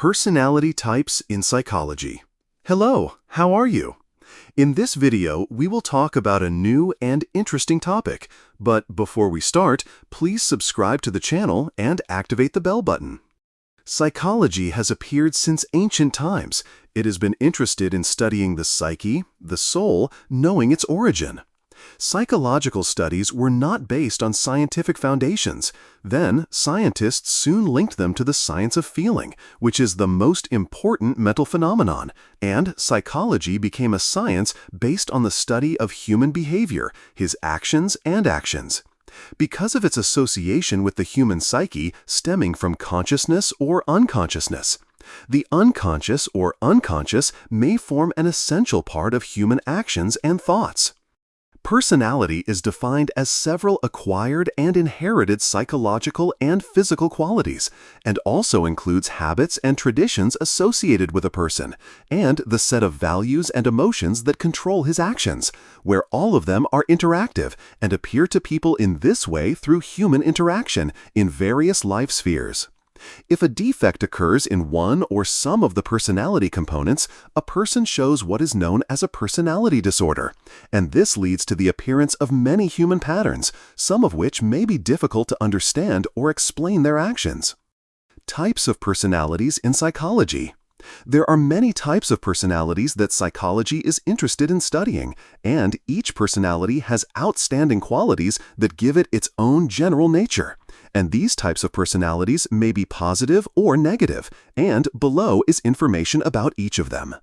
Personality types in psychology. Hello, how are you? In this video, we will talk about a new and interesting topic, but before we start, please subscribe to the channel and activate the bell button. Psychology has appeared since ancient times. It has been interested in studying the psyche, the soul, knowing its origin. Psychological studies were not based on scientific foundations. Then, scientists soon linked them to the science of feeling, which is the most important mental phenomenon, and psychology became a science based on the study of human behavior, his actions and actions. Because of its association with the human psyche stemming from consciousness or unconsciousness. The unconscious or unconscious may form an essential part of human actions and thoughts. Personality is defined as several acquired and inherited psychological and physical qualities, and also includes habits and traditions associated with a person, and the set of values and emotions that control his actions, where all of them are interactive and appear to people in this way through human interaction in various life spheres. If a defect occurs in one or some of the personality components, a person shows what is known as a personality disorder, and this leads to the appearance of many human patterns, some of which may be difficult to understand or explain their actions. Types of personalities in psychology. There are many types of personalities that psychology is interested in studying, and each personality has outstanding qualities that give it its own general nature. And these types of personalities may be positive or negative, and below is information about each of them.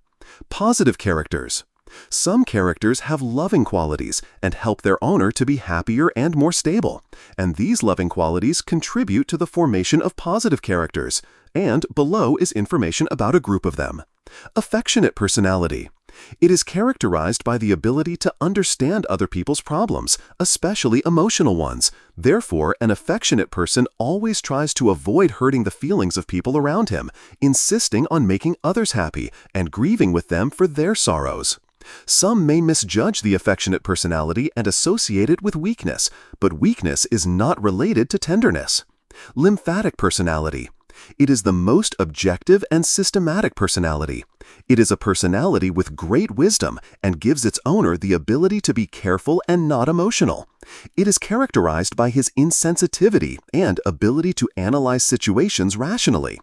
Positive characters. Some characters have loving qualities and help their owner to be happier and more stable, and these loving qualities contribute to the formation of positive characters, and below is information about a group of them. Affectionate personality. It is characterized by the ability to understand other people's problems, especially emotional ones. Therefore, an affectionate person always tries to avoid hurting the feelings of people around him, insisting on making others happy and grieving with them for their sorrows. Some may misjudge the affectionate personality and associate it with weakness, but weakness is not related to tenderness. Lymphatic personality. It is the most objective and systematic personality. It is a personality with great wisdom and gives its owner the ability to be careful and not emotional. It is characterized by his insensitivity and ability to analyze situations rationally.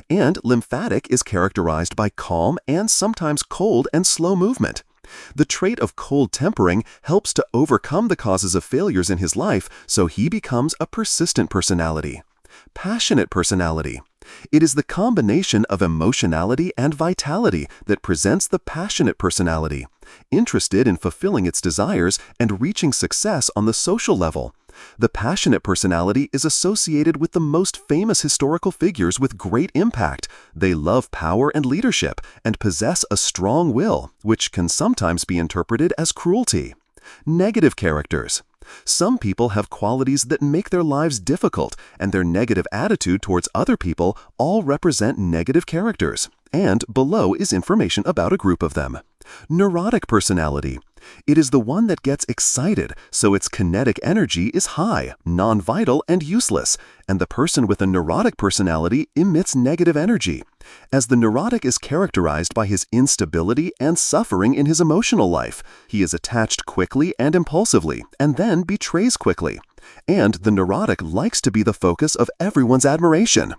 And lymphatic is characterized by calm and sometimes cold and slow movement. The trait of cold tempering helps to overcome the causes of failures in his life, so he becomes a persistent personality. Passionate personality. It is the combination of emotionality and vitality that presents the passionate personality, interested in fulfilling its desires and reaching success on the social level. The passionate personality is associated with the most famous historical figures with great impact. They love power and leadership and possess a strong will, which can sometimes be interpreted as cruelty. Negative characters. Some people have qualities that make their lives difficult, and their negative attitude towards other people all represent negative characters. And below is information about a group of them. Neurotic personality. It is the one that gets excited, so its kinetic energy is high, non-vital, and useless, and the person with a neurotic personality emits negative energy. As the neurotic is characterized by his instability and suffering in his emotional life, he is attached quickly and impulsively, and then betrays quickly. And the neurotic likes to be the focus of everyone's admiration.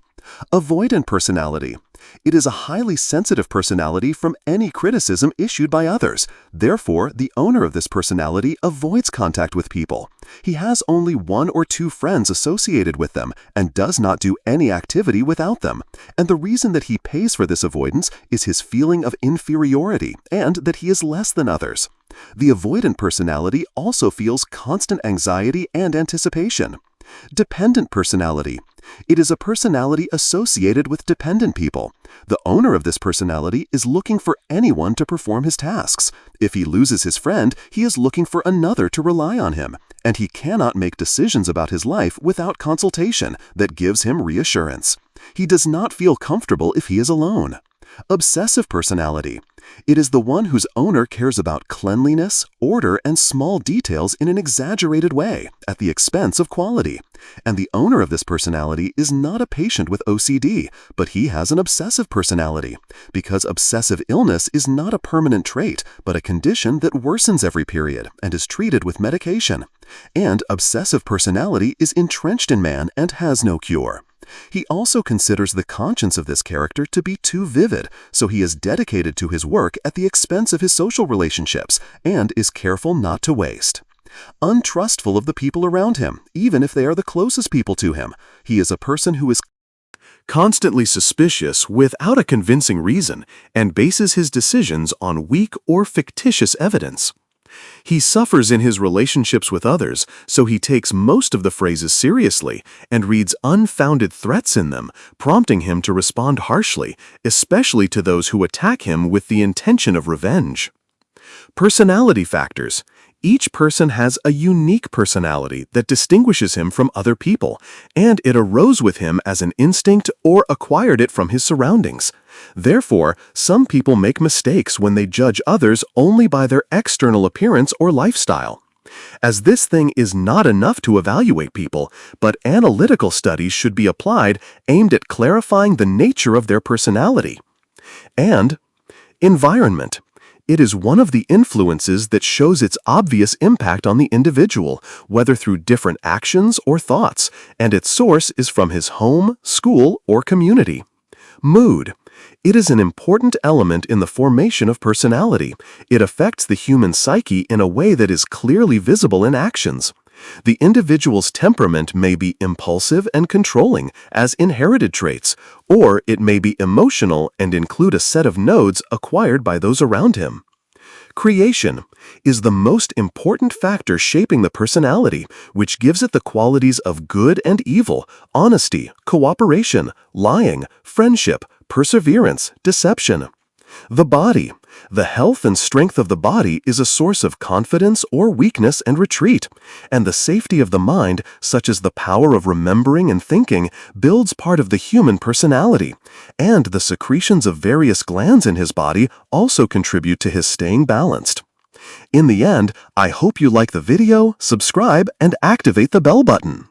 Avoidant personality. It is a highly sensitive personality from any criticism issued by others. Therefore, the owner of this personality avoids contact with people. He has only one or two friends associated with them and does not do any activity without them. And the reason that he pays for this avoidance is his feeling of inferiority and that he is less than others. The avoidant personality also feels constant anxiety and anticipation. Dependent personality. It is a personality associated with dependent people. The owner of this personality is looking for anyone to perform his tasks. If he loses his friend, he is looking for another to rely on him, and he cannot make decisions about his life without consultation that gives him reassurance. He does not feel comfortable if he is alone. Obsessive personality. It is the one whose owner cares about cleanliness, order, and small details in an exaggerated way, at the expense of quality. And the owner of this personality is not a patient with OCD, but he has an obsessive personality, because obsessive illness is not a permanent trait, but a condition that worsens every period and is treated with medication. And obsessive personality is entrenched in man and has no cure. He also considers the conscience of this character to be too vivid, so he is dedicated to his work at the expense of his social relationships and is careful not to waste. Untrustful of the people around him, even if they are the closest people to him. He is a person who is constantly suspicious without a convincing reason and bases his decisions on weak or fictitious evidence. He suffers in his relationships with others, so he takes most of the phrases seriously and reads unfounded threats in them, prompting him to respond harshly, especially to those who attack him with the intention of revenge. Personality factors. Each person has a unique personality that distinguishes him from other people, and it arose with him as an instinct or acquired it from his surroundings. Therefore, some people make mistakes when they judge others only by their external appearance or lifestyle. As this thing is not enough to evaluate people, but analytical studies should be applied aimed at clarifying the nature of their personality. And environment. It is one of the influences that shows its obvious impact on the individual, whether through different actions or thoughts, and its source is from his home, school, or community. Mood. It is an important element in the formation of personality. It affects the human psyche in a way that is clearly visible in actions. The individual's temperament may be impulsive and controlling, as inherited traits, or it may be emotional and include a set of nodes acquired by those around him. Creation is the most important factor shaping the personality, which gives it the qualities of good and evil, honesty, cooperation, lying, friendship, perseverance, deception. The body. The health and strength of the body is a source of confidence or weakness and retreat, and the safety of the mind, such as the power of remembering and thinking, builds part of the human personality, and the secretions of various glands in his body also contribute to his staying balanced. In the end, I hope you like the video, subscribe, and activate the bell button.